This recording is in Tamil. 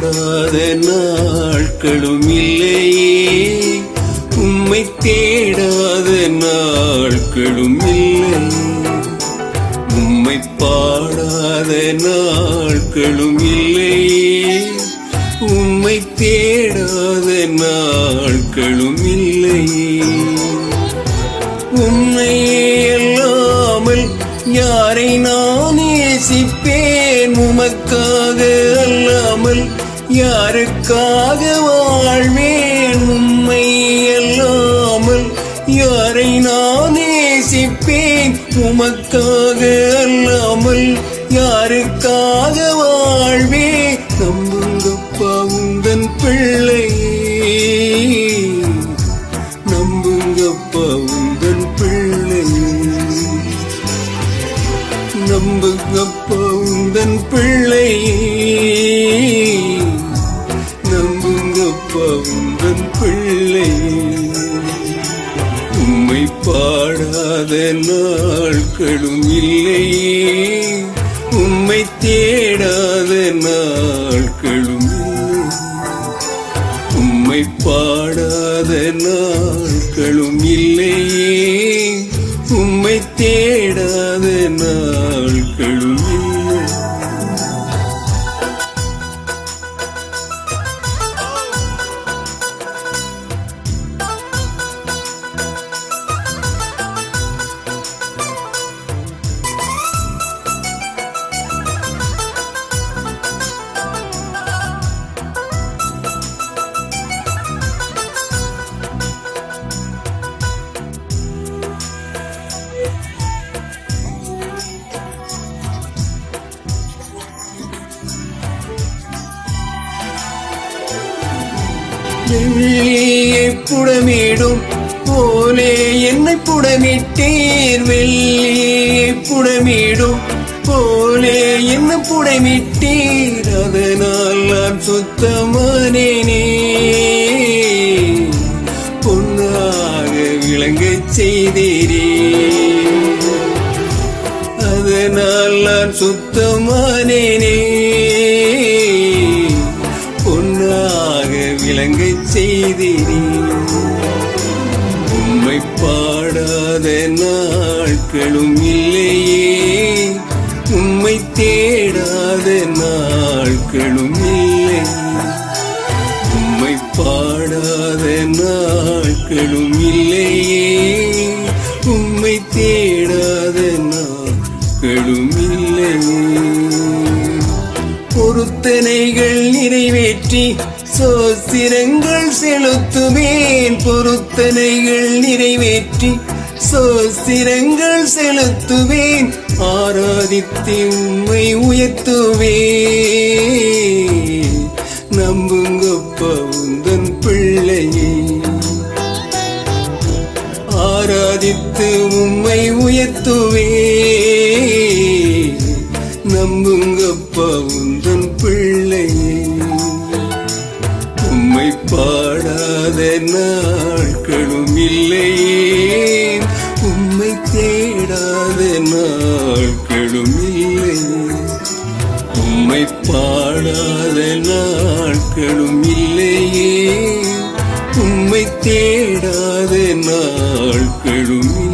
பாடாத நாட்களும் இல்லையே, உம்மை தேடாத நாட்களும் இல்லை. உம்மை பாடாத நாட்களும் இல்லையே, உம்மை தேடாத நாட்களும் இல்லையே. உம்மை அல்லாமல் யாரை நான் நேசிப்பேன்? உமக்காக அல்லாமல் யாருக்காக வாழ்வேன்? உம்மை அல்லாமல் யாரை நான் நேசிப்பேன்? உமக்காக அல்லாமல் யாருக்காக வாழ்வேன்? நம்புங்கப்பா உந்தன் பிள்ளையே, நம்புங்கப்பா உந்தன் பிள்ளையே, நம்புங்கப்பா உந்தன் பிள்ளையே, நம்புங்கப்பா உந்தன் பிள்ளையே. உம்மை பாடாத நாட்களும் இல்லையே, உம்மை தேடாத நாட்களும் இல்லை. உம்மை பாடாத நாட்களும் இல்லையே, உம்மை தேடாத நாட்களும் இல்லை. வெள்ளியை புடமிடும் போலே என்னை புடமிட்டீர், வெள்ளியை புடமிடும் போலே என்ன புடமிட்டீர். அதனால் நான் சுத்தமானேனே, பொன்னாக விளங்கச் செய்தீரே. அதனால் நான் சுத்தமானேனே, பொன்னாக விளங்கச் செய்தீரே. உம்மை பாடாத நாட்களும் இல்லையே, உம்மை தேடாத நாட்களும் இல்லை. உம்மை பாடாத நாட்களும் இல்லையே, உம்மை தேடாத நாட்களும் இல்லை. பொருத்தனைகள் நிறைவேற்றி சோஸ்திரங்கள் செலுத்துவேன், பொருத்தனைகள் நிறைவேற்றி சோஸ்திரங்கள் செலுத்துவேன். ஆராதித்து உம்மை உயர்த்துவேன். நம்புங்கப்பா உந்தன் பிள்ளையே, ஆராதித்து உம்மை உயர்த்துவேன். நம்புங்கப்பா உந்தன் பிள்ளையே. உம்மை பாடாத நாட்களும் இல்லையே, உம்மை தேடாத நாட்களும் இல்லை. உம்மை பாடாத நாட்களும் இல்லையே, உம்மை தேடாத நாட்களும் இல்லை.